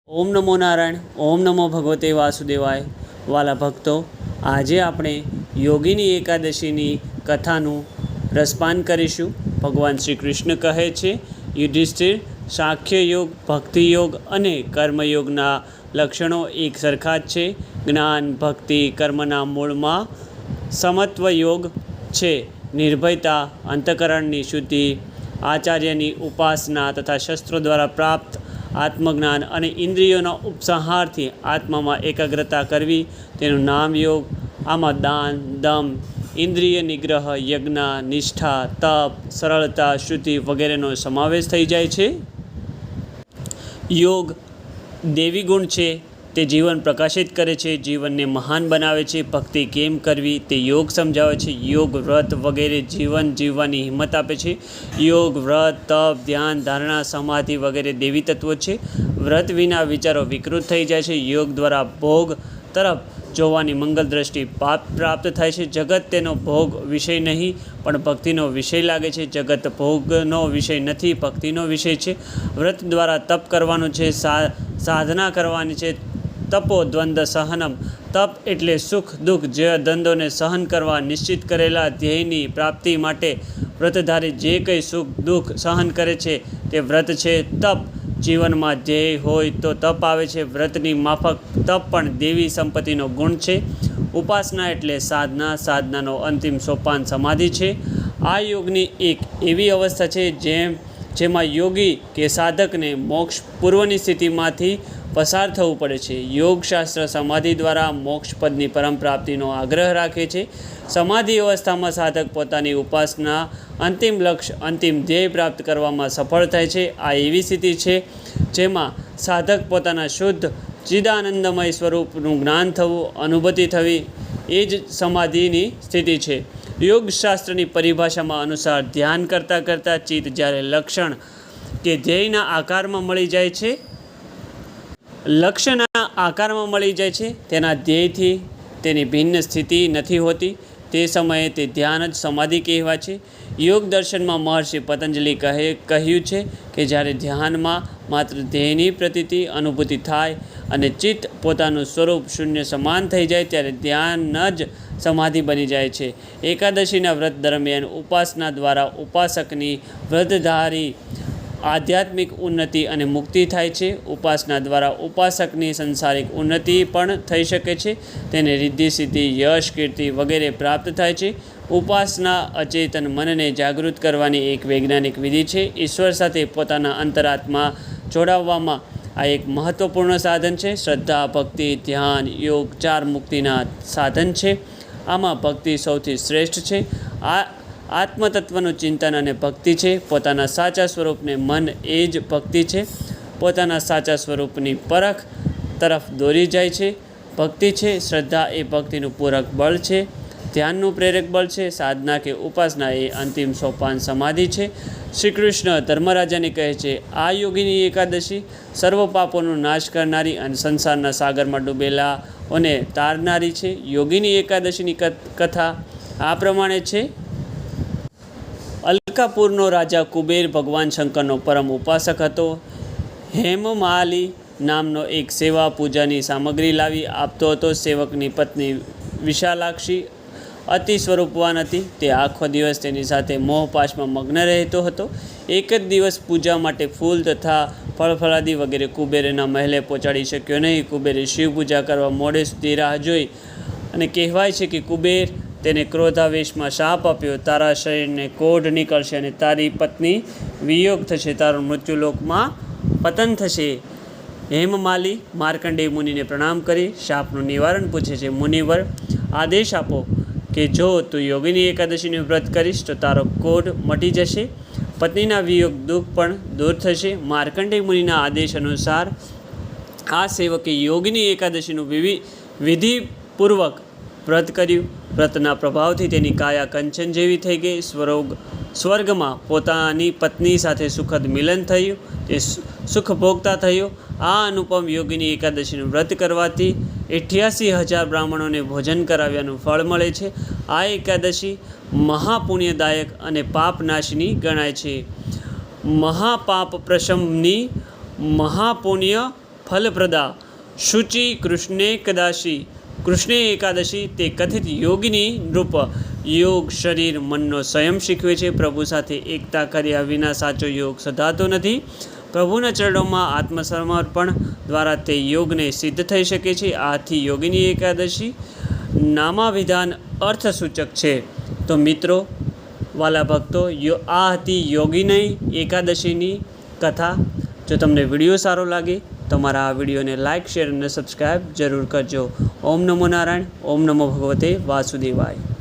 ઓમ નમો નારાયણ. ઓમ નમો ભગવતે વાસુદેવાય. વાલા ભક્તો, આજે આપણે યોગીની એકાદશીની કથાનું રસપાન કરીશું. ભગવાન શ્રી કૃષ્ણ કહે છે, યુધિષ્ઠિર, સાંખ્ય યોગ, ભક્તિ યોગ અને કર્મયોગના લક્ષણો એક સરખા જ છે. જ્ઞાન, ભક્તિ, કર્મના મૂળમાં સમત્વ યોગ છે. નિર્ભયતા, અંતઃકરણની શુદ્ધિ, આચાર્યની ઉપાસના તથા શસ્ત્રો દ્વારા પ્રાપ્ત આત્મજ્ઞાન અને ઇન્દ્રિયોના ઉપસંહારથી આત્મામાં એકાગ્રતા કરવી, તેનું નામ યોગ. આમાં દાન, દમ, ઇન્દ્રિય નિગ્રહ, યજ્ઞ, નિષ્ઠા, તપ, સરળતા, શ્રુતિ વગેરેનો સમાવેશ થઈ જાય છે. યોગ દેવી ગુણ છે. તે જીવન પ્રકાશિત કરે છે, જીવનને મહાન બનાવે છે. ભક્તિ કેમ કરવી તે યોગ સમજાવે છે. યોગ, વ્રત વગેરે જીવન જીવવાની હિંમત આપે છે. યોગ, વ્રત, તપ, ધ્યાન, ધારણા, સમાધિ વગેરે દેવી તત્વો છે. વ્રત વિના વિચારો વિકૃત થઈ જાય છે. યોગ દ્વારા ભોગ તરફ જોવાની મંગલ દ્રષ્ટિ પ્રાપ્ત થાય છે. જગત તેનો ભોગ વિષય નહીં, પણ ભક્તિનો વિષય લાગે છે. જગત ભોગનો વિષય નથી, ભક્તિનો વિષય છે. વ્રત દ્વારા તપ કરવાનું છે, સાધના કરવાની છે. તપો દ્વંદ્વ સહનમ. તપ એટલે સુખ દુઃખ જેવા દ્વંદ્વોને સહન કરવા. નિશ્ચિત કરેલા ધ્યેયની પ્રાપ્તિ માટે વ્રતધારી જે કંઈ સુખ દુઃખ સહન કરે છે તે વ્રત છે. તપ જીવનમાં ધ્યેય હોય તો તપ આવે છે. વ્રતની માફક તપ પણ દેવી સંપત્તિનો ગુણ છે. ઉપાસના એટલે સાધના. સાધનાનો અંતિમ સોપાન સમાધિ છે. આ યોગની એક એવી અવસ્થા છે જેમાં યોગી કે સાધકને મોક્ષ પૂર્વની સ્થિતિમાંથી પસાર થવું પડે છે. યોગશાસ્ત્ર સમાધિ દ્વારા મોક્ષપદની પરમ પ્રાપ્તિનો આગ્રહ રાખે છે. સમાધિ અવસ્થામાં સાધક પોતાની ઉપાસના અંતિમ લક્ષ્ય, અંતિમ ધ્યેય પ્રાપ્ત કરવામાં સફળ થાય છે. આ એવી સ્થિતિ છે જેમાં સાધક પોતાના શુદ્ધ ચિદાનંદમય સ્વરૂપનું જ્ઞાન થવું, અનુભૂતિ થવી, એ જ સમાધિની સ્થિતિ છે. યોગશાસ્ત્રની પરિભાષામાં અનુસાર ધ્યાન કરતાં કરતાં ચિત્ત જ્યારે લક્ષણ કે ધ્યેયના આકારમાં મળી જાય છે, લક્ષ્યના આકારમાં મળી જાય છે, તેના ધ્યેયથી તેની ભિન્ન સ્થિતિ નથી હોતી, તે સમયે તે ધ્યાન જ સમાધિ કહેવાય છે. યોગ દર્શનમાં મહર્ષિ પતંજલિ કહ્યું છે કે જ્યારે ધ્યાનમાં માત્ર ધ્યેયની પ્રતીતિ અનુભૂતિ થાય અને ચિત્ત પોતાનું સ્વરૂપ શૂન્ય સમાન થઈ જાય ત્યારે ધ્યાન જ સમાધિ બની જાય છે. એકાદશીના વ્રત દરમિયાન ઉપાસના દ્વારા ઉપાસકની વ્રતધારી આધ્યાત્મિક ઉન્નતિ અને મુક્તિ થાય છે. ઉપાસના દ્વારા ઉપાસકની સંસારિક ઉન્નતિ પણ થઈ શકે છે. તેને રિદ્ધિ, સિદ્ધિ, યશ, કીર્તિ વગેરે પ્રાપ્ત થાય છે. ઉપાસના અચેતન મનને જાગૃત કરવાની એક વૈજ્ઞાનિક વિધિ છે. ઈશ્વર સાથે પોતાના અંતરાત્મા જોડાવવામાં આ એક મહત્વપૂર્ણ સાધન છે. શ્રદ્ધા, ભક્તિ, ધ્યાન, યોગ 4 મુક્તિના સાધન છે. આમાં ભક્તિ સૌથી શ્રેષ્ઠ છે. આત્મતત્વનું ચિંતન અને ભક્તિ છે. પોતાના સાચા સ્વરૂપને મન એ જ ભક્તિ છે. પોતાના સાચા સ્વરૂપની પરખ તરફ દોરી જાય છે. ભક્તિ છે. શ્રદ્ધા એ ભક્તિનું પૂરક બળ છે. ધ્યાનનું પ્રેરક બળ છે. સાધના કે ઉપાસના એ અંતિમ સોપાન સમાધિ છે. શ્રી કૃષ્ણ ધર્મરાજાને કહે છે, આ યોગીની એકાદશી સર્વ પાપોનો નાશ કરનારી અને સંસારના સાગરમાં ડૂબેલાઓને તારનારી છે. યોગીની એકાદશીની કથા આ પ્રમાણે છે. અલકાપુરનો રાજા કુબેર ભગવાન શંકરનો પરમ ઉપાસક હતો. હેમમાલી નામનો એક સેવા પૂજાની સામગ્રી લાવી આપતો હતો. સેવકની પત્ની વિશાલાક્ષી અતિ સ્વરૂપવાન હતી. તે આખો દિવસ તેની સાથે મોહપાશમાં મગ્ન રહેતો હતો. એક જ દિવસ પૂજા માટે ફૂલ તથા ફળફળાદી વગેરે કુબેરના મહેલે પહોંચાડી શક્યો નહીં. કુબેરે શિવ પૂજા કરવા મોડે સુધી રાહ જોઈ અને કહેવાય છે કે કુબેર તેને ક્રોધાવેશમાં શાપ આપ્યો, તારા શરીરને કોઢ નીકળશે અને તારી પત્ની વિયોગ થશે, તારું મૃત્યુલોકમાં પતન થશે. હેમમાલી માર્કંડેય મુનિને પ્રણામ કરી શાપનું નિવારણ પૂછે છે. મુનિવર, આદેશ આપો કે જો તું યોગીની એકાદશીનું વ્રત કરીશ તો તારો કોઢ મટી જશે, પત્નીના વિયોગ દુઃખ પણ દૂર થશે. માર્કંડેય મુનિના આદેશ અનુસાર આ સેવકે યોગીની એકાદશીનું વિધિપૂર્વક વ્રત કર્યું. વ્રતના પ્રભાવથી તેની કાયા કંચન જેવી થઈ ગઈ. સ્વર્ગમાં પોતાની પત્ની સાથે સુખદ મિલન થયું. તે સુખ ભોગતા થયો. આ અનુપમ યોગીની એકાદશીનું વ્રત કરવાથી 88,000 બ્રાહ્મણોને ભોજન કરાવ્યાનું ફળ મળે છે. આ એકાદશી મહાપુણ્યદાયક અને પાપનાશિની ગણાય છે. મહાપાપ પ્રશમની, મહાપુણ્ય ફલપ્રદા શુચિ કૃષ્ણે કદાશી કૃષ્ણે એકાદશી તે કથિત યોગિની નૃપ યોગ શરીર મનનો સંયમ શીખવે છે. પ્રભુ સાથે એકતા કર્યા વિના સાચો યોગ સધાતો નથી. પ્રભુના ચરણોમાં આત્મસમર્પણ દ્વારા તે યોગને સિદ્ધ થઈ શકે છે. આથી યોગિની એકાદશી નામાભિધાન અર્થસૂચક છે. તો મિત્રો, વાલા ભક્તો, આ હતી યોગિની એકાદશીની કથા. જો તમને વિડીયો સારો લાગે તો મારા આ વિડીયોને લાઇક, શેર અને સબસ્ક્રાઈબ જરૂર કરજો. ઓમ નમો નારાયણ. ઓમ નમો ભગવતે વાસુદેવાય.